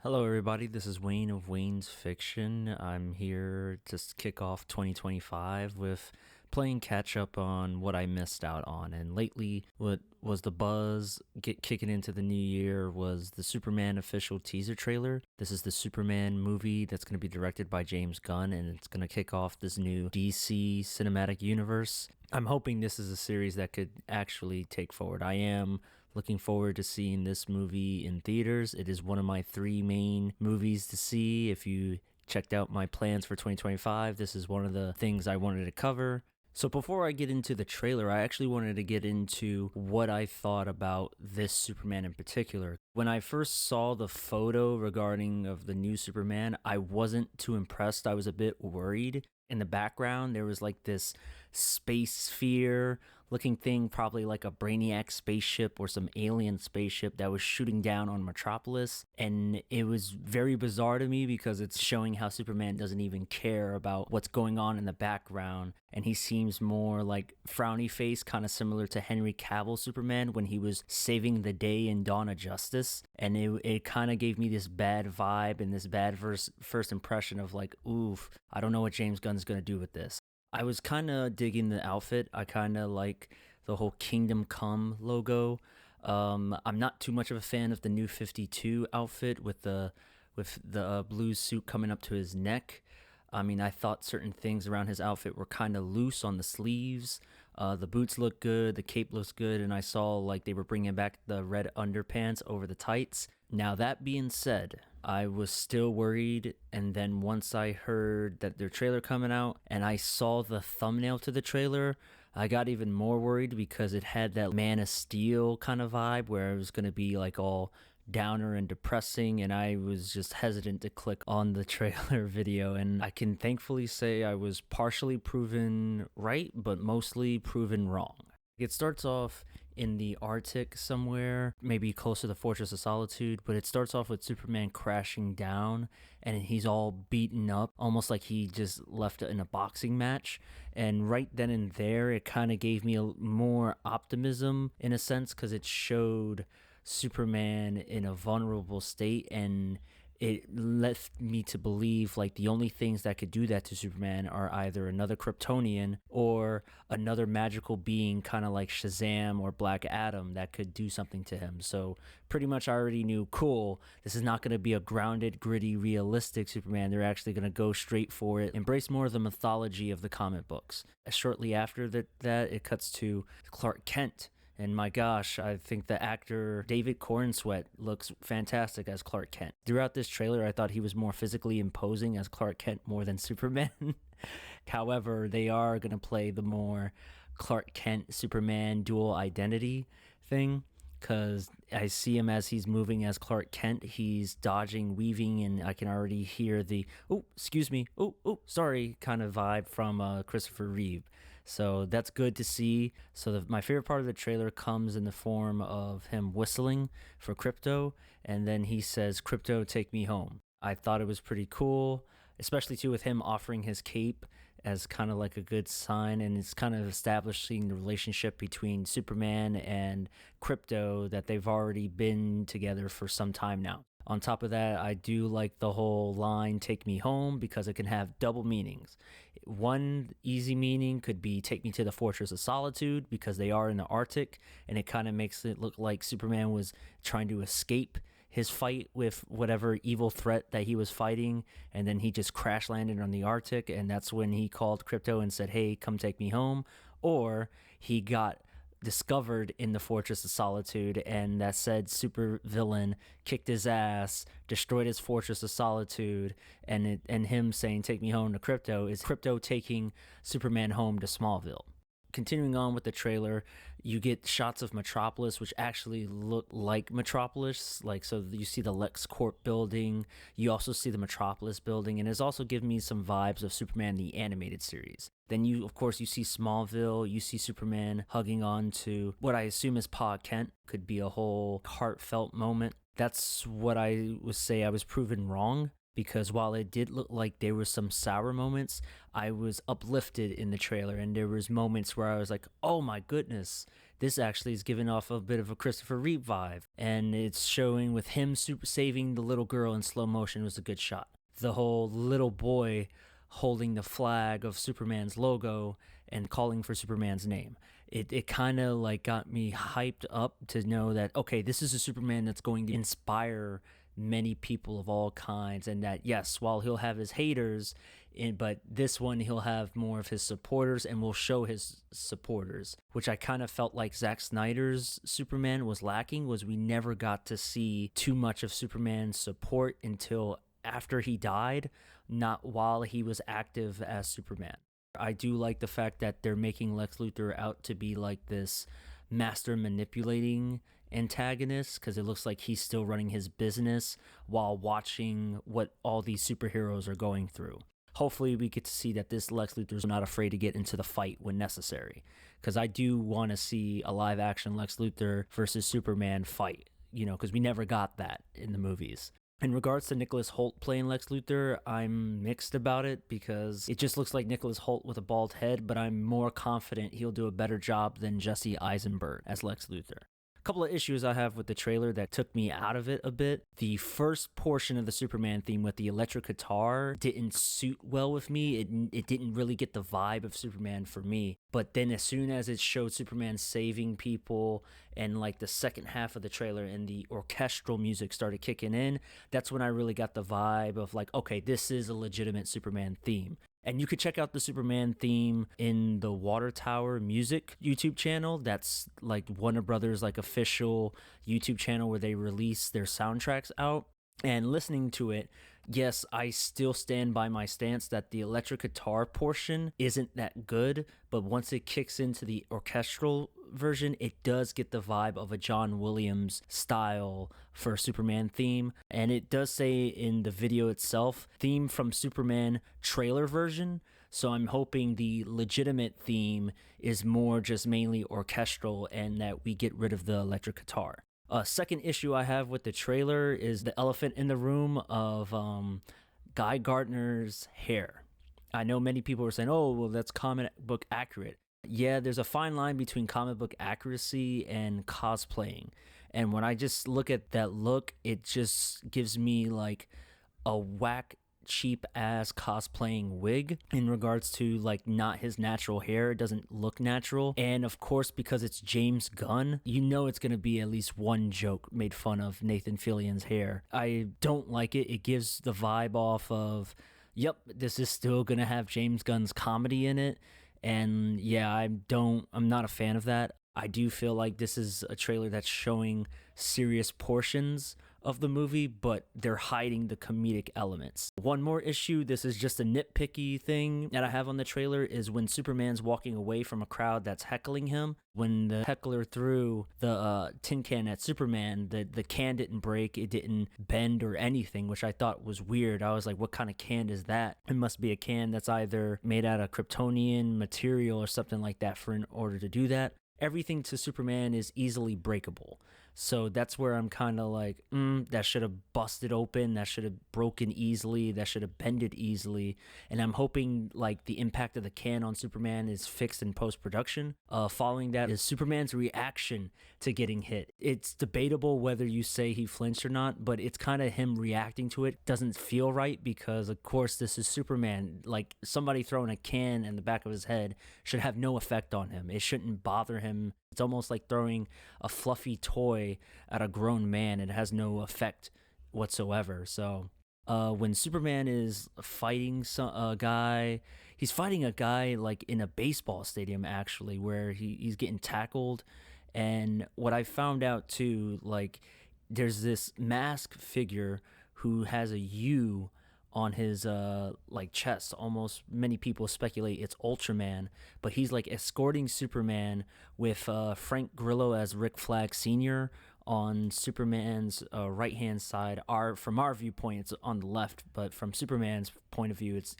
Hello, everybody. This is Wayne of Wayne's Fiction. I'm here to kick off 2025 with playing catch up on what I missed out on. And lately, what was the buzz kicking into the new year was the Superman official teaser trailer. This is the Superman movie that's going to be directed by James Gunn, and it's going to kick off this new DC cinematic universe. I'm hoping this is a series that could actually take forward. I am looking forward to seeing this movie in theaters. It is one of my three main movies to see. If you checked out my plans for 2025, this is one of the things I wanted to cover. So before I get into the trailer, I actually wanted to get into what I thought about this Superman in particular. When I first saw the photo regarding of the new Superman, I wasn't too impressed. I was a bit worried. In the background, there was like this space sphere looking thing, probably like a Brainiac spaceship or some alien spaceship that was shooting down on Metropolis. And it was very bizarre to me because it's showing how Superman doesn't even care about what's going on in the background. And he seems more like frowny face, kind of similar to Henry Cavill Superman when he was saving the day in Dawn of Justice. And it kind of gave me this bad vibe and this bad first impression of like, oof, I don't know what James Gunn's going to do with this. I was kind of digging the outfit. I kind of like the whole Kingdom Come logo. I'm not too much of a fan of the new 52 outfit with the blue suit coming up to his neck. I mean, I thought certain things around his outfit were kind of loose on the sleeves. The boots look good, the cape looks good, and I saw like they were bringing back the red underpants over the tights. Now, that being said, I was still worried, and then once I heard that their trailer coming out and I saw the thumbnail to the trailer, I got even more worried because it had that Man of Steel kind of vibe where it was going to be like all downer and depressing, and I was just hesitant to click on the trailer video. And I can thankfully say I was partially proven right, but mostly proven wrong. It starts off in the Arctic somewhere, maybe close to the Fortress of Solitude, but it starts off with Superman crashing down and he's all beaten up, almost like he just left in a boxing match. And right then and there, it kind of gave me more optimism in a sense because it showed Superman in a vulnerable state, and it left me to believe like the only things that could do that to Superman are either another Kryptonian or another magical being, kind of like Shazam or Black Adam, that could do something to him. So pretty much I already knew, cool, this is not going to be a grounded, gritty, realistic Superman. They're actually going to go straight for it, embrace more of the mythology of the comic books. Shortly after that it cuts to Clark Kent. And my gosh, I think the actor David Corenswet looks fantastic as Clark Kent. Throughout this trailer, I thought he was more physically imposing as Clark Kent more than Superman. However, they are going to play the more Clark Kent Superman dual identity thing, because I see him as he's moving as Clark Kent. He's dodging, weaving, and I can already hear the, oh, excuse me, oh, sorry, kind of vibe from Christopher Reeve. So that's good to see. So my favorite part of the trailer comes in the form of him whistling for Krypto, and then he says, "Krypto, take me home." I thought it was pretty cool, especially too with him offering his cape as kind of like a good sign, and it's kind of establishing the relationship between Superman and Krypto that they've already been together for some time now. On top of that, I do like the whole line, "take me home," because it can have double meanings. One easy meaning could be "take me to the Fortress of Solitude," because they are in the Arctic, and it kind of makes it look like Superman was trying to escape his fight with whatever evil threat that he was fighting, and then he just crash landed on the Arctic, and that's when he called Krypto and said, "Hey, come take me home." Or he got discovered in the Fortress of Solitude, and that said super villain kicked his ass, destroyed his Fortress of Solitude, and him saying "take me home" to Krypto is Krypto taking Superman home to Smallville. Continuing on with the trailer, you get shots of Metropolis, which actually look like Metropolis. Like, so you see the LexCorp building, you also see the Metropolis building, and it's also giving me some vibes of Superman the animated series. Then you see Smallville, you see Superman hugging on to what I assume is Pa Kent. Could be a whole heartfelt moment. That's what I would say I was proven wrong, because while it did look like there were some sour moments, I was uplifted in the trailer, and there was moments where I was like, oh my goodness, this actually is giving off a bit of a Christopher Reeve vibe, and it's showing with him saving the little girl in slow motion was a good shot. The whole little boy holding the flag of Superman's logo and calling for Superman's name. It kind of like got me hyped up to know that, okay, this is a Superman that's going to inspire many people of all kinds, and that yes, while he'll have his haters, but this one he'll have more of his supporters and will show his supporters, which I kind of felt like Zack Snyder's Superman was lacking, was we never got to see too much of Superman's support until after he died, not while he was active as Superman. I do like the fact that they're making Lex Luthor out to be like this master manipulating antagonist, because it looks like he's still running his business while watching what all these superheroes are going through. Hopefully we get to see that this Lex Luthor is not afraid to get into the fight when necessary, because I do want to see a live action Lex Luthor versus Superman fight, because we never got that in the movies. In regards to Nicholas Hoult playing Lex Luthor, I'm mixed about it because it just looks like Nicholas Hoult with a bald head, but I'm more confident he'll do a better job than Jesse Eisenberg as Lex Luthor. A couple of issues I have with the trailer that took me out of it a bit. The first portion of the Superman theme with the electric guitar didn't suit well with me. It didn't really get the vibe of Superman for me. But then as soon as it showed Superman saving people and like the second half of the trailer and the orchestral music started kicking in, that's when I really got the vibe of like, okay, this is a legitimate Superman theme. And you could check out the Superman theme in the Water Tower Music YouTube channel. That's like Warner Brothers' like official YouTube channel where they release their soundtracks out. And listening to it, yes, I still stand by my stance that the electric guitar portion isn't that good, but once it kicks into the orchestral version, it does get the vibe of a John Williams style for Superman theme. And it does say in the video itself, theme from Superman trailer version. So I'm hoping the legitimate theme is more just mainly orchestral and that we get rid of the electric guitar. Second issue I have with the trailer is the elephant in the room of Guy Gardner's hair. I know many people are saying, oh, well, that's comic book accurate. Yeah, there's a fine line between comic book accuracy and cosplaying. And when I just look at that look, it just gives me like a whack cheap ass cosplaying wig in regards to like not his natural hair. It doesn't look natural. And of course, because it's James Gunn, it's going to be at least one joke made fun of Nathan Fillion's hair. I don't like it. It gives the vibe off of, yep, this is still going to have James Gunn's comedy in it. And yeah, I'm not a fan of that. I do feel like this is a trailer that's showing serious portions of the movie, but they're hiding the comedic elements. One more issue, this is just a nitpicky thing that I have on the trailer, is when Superman's walking away from a crowd that's heckling him. When the heckler threw the tin can at Superman, the can didn't break, it didn't bend or anything, which I thought was weird. I was like, what kind of can is that? It must be a can that's either made out of Kryptonian material or something like that in order to do that. Everything to Superman is easily breakable. So that's where I'm kind of like, that should have busted open, that should have broken easily, that should have bended easily. And I'm hoping like the impact of the can on Superman is fixed in post-production. Following that is Superman's reaction to getting hit. It's debatable whether you say he flinched or not, but it's kind of him reacting to it doesn't feel right because of course this is Superman. Like somebody throwing a can in the back of his head should have no effect on him. It shouldn't bother him. It's almost like throwing a fluffy toy at a grown man. It has no effect whatsoever. So when Superman is fighting a guy, he's fighting a guy like in a baseball stadium actually, where he's getting tackled. And what I found out too, like there's this masked figure who has a U on his like chest. Almost many people speculate it's Ultraman, but he's like escorting Superman with Frank Grillo as Rick Flag Sr. on Superman's right hand side. From our viewpoint it's on the left, but from Superman's point of view it's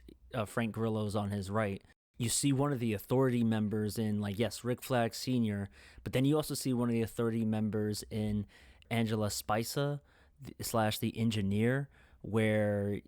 Frank Grillo's on his right. You see one of the Authority members in like, yes, Rick Flag Sr., but then you also see one of the Authority members in Angela Spica / the engineer, where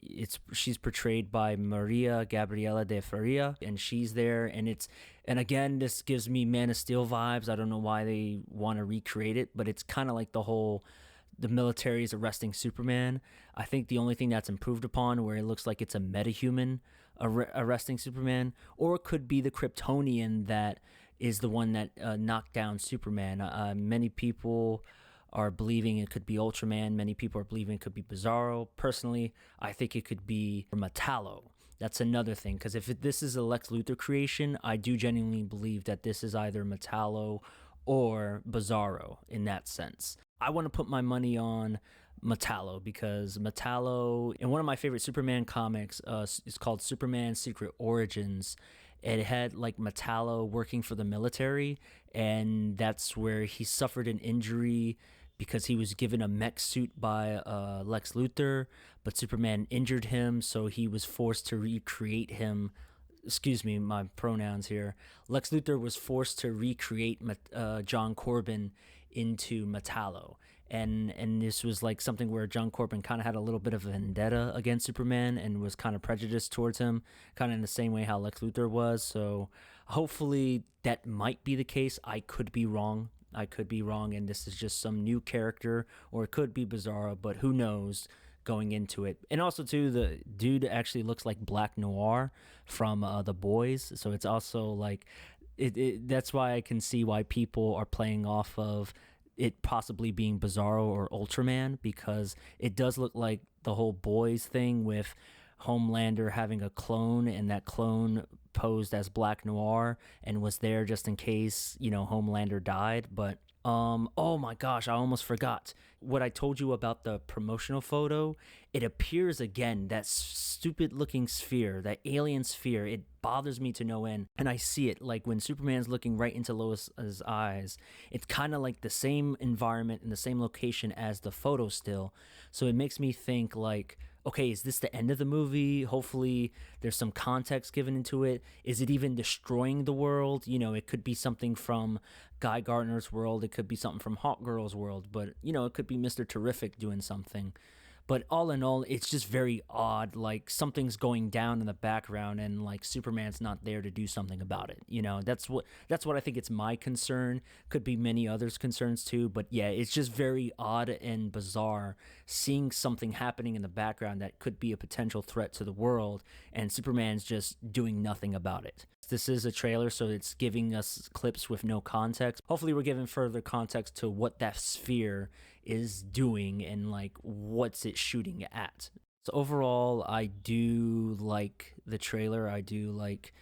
she's portrayed by Maria Gabriela de Faria, and she's there, and again, this gives me Man of Steel vibes. I don't know why they want to recreate it, but it's kind of like the military is arresting Superman. I think the only thing that's improved upon, where it looks like it's a metahuman arresting Superman, or it could be the Kryptonian that is the one that knocked down Superman. Many people are believing it could be Ultraman. Many people are believing it could be Bizarro. Personally, I think it could be Metallo. That's another thing, because if this is a Lex Luthor creation, I do genuinely believe that this is either Metallo or Bizarro in that sense. I want to put my money on Metallo, because Metallo, in one of my favorite Superman comics, is called Superman Secret Origins. It had like Metallo working for the military, and that's where he suffered an injury because he was given a mech suit by Lex Luthor, but Superman injured him, so he was forced to recreate him. Excuse me, my pronouns here. Lex Luthor was forced to recreate John Corbin into Metallo. And this was like something where John Corbin kind of had a little bit of a vendetta against Superman and was kind of prejudiced towards him, kind of in the same way how Lex Luthor was. So hopefully that might be the case. I could be wrong. And this is just some new character, or it could be Bizarro, but who knows going into it. And also, too, the dude actually looks like Black Noir from The Boys, so it's also like that's why I can see why people are playing off of it possibly being Bizarro or Ultraman, because it does look like the whole Boys thing with Homelander having a clone, and that clone posed as Black Noir and was there just in case, Homelander died. But oh my gosh, I almost forgot what I told you about the promotional photo. It appears again, that stupid looking sphere, that alien sphere. It bothers me to no end, and I see it like when Superman's looking right into Lois's eyes. It's kind of like the same environment and the same location as the photo still, so it makes me think like, okay, is this the end of the movie? Hopefully there's some context given into it. Is it even destroying the world? It could be something from Guy Gardner's world. It could be something from Hawkgirl's world. But, it could be Mr. Terrific doing something. But all in all, it's just very odd. Like, something's going down in the background, and like Superman's not there to do something about it. That's what I think. It's my concern. Could be many others' concerns too. But yeah, it's just very odd and bizarre seeing something happening in the background that could be a potential threat to the world, and Superman's just doing nothing about it. This is a trailer, so it's giving us clips with no context. Hopefully we're giving further context to what that sphere is doing and like what's it shooting at. So overall, I do like the trailer. I do like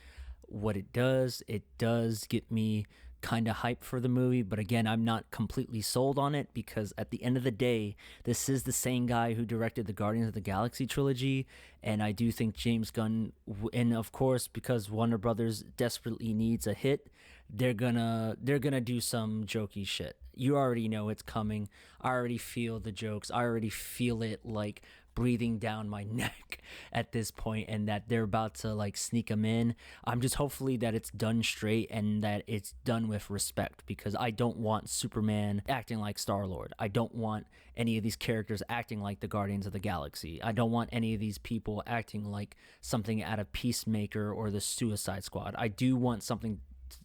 what it does. It does get me kind of hyped for the movie, but again, I'm not completely sold on it, because at the end of the day, this is the same guy who directed the Guardians of the Galaxy trilogy, and I do think James Gunn, and of course, because Warner Brothers desperately needs a hit, they're gonna do some jokey shit. You already know it's coming. I already feel the jokes. I already feel it like breathing down my neck at this point, and that they're about to like sneak them in. I'm just hopefully that it's done straight and that it's done with respect, because I don't want Superman acting like Star-Lord. I don't want any of these characters acting like the Guardians of the Galaxy. I don't want any of these people acting like something out of Peacemaker or the Suicide Squad. I do want something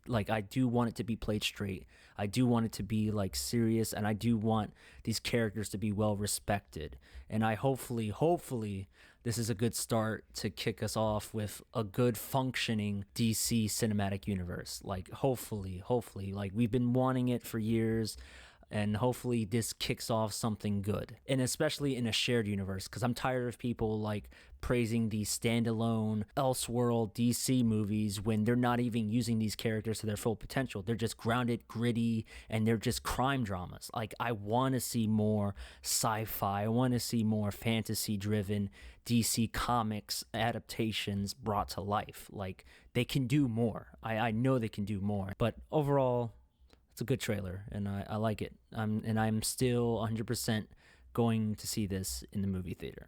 like, I do want it to be played straight. I do want it to be like serious, and I do want these characters to be well respected. And I hopefully this is a good start to kick us off with a good functioning DC cinematic universe. Like hopefully, like we've been wanting it for years. And hopefully this kicks off something good, and especially in a shared universe, because I'm tired of people like praising these standalone Elseworld DC movies when they're not even using these characters to their full potential. They're just grounded, gritty, and they're just crime dramas. Like, I want to see more sci-fi. I want to see more fantasy-driven DC Comics adaptations brought to life. Like, they can do more. I know they can do more. But overall, it's a good trailer, and I like it. I'm still 100% going to see this in the movie theater.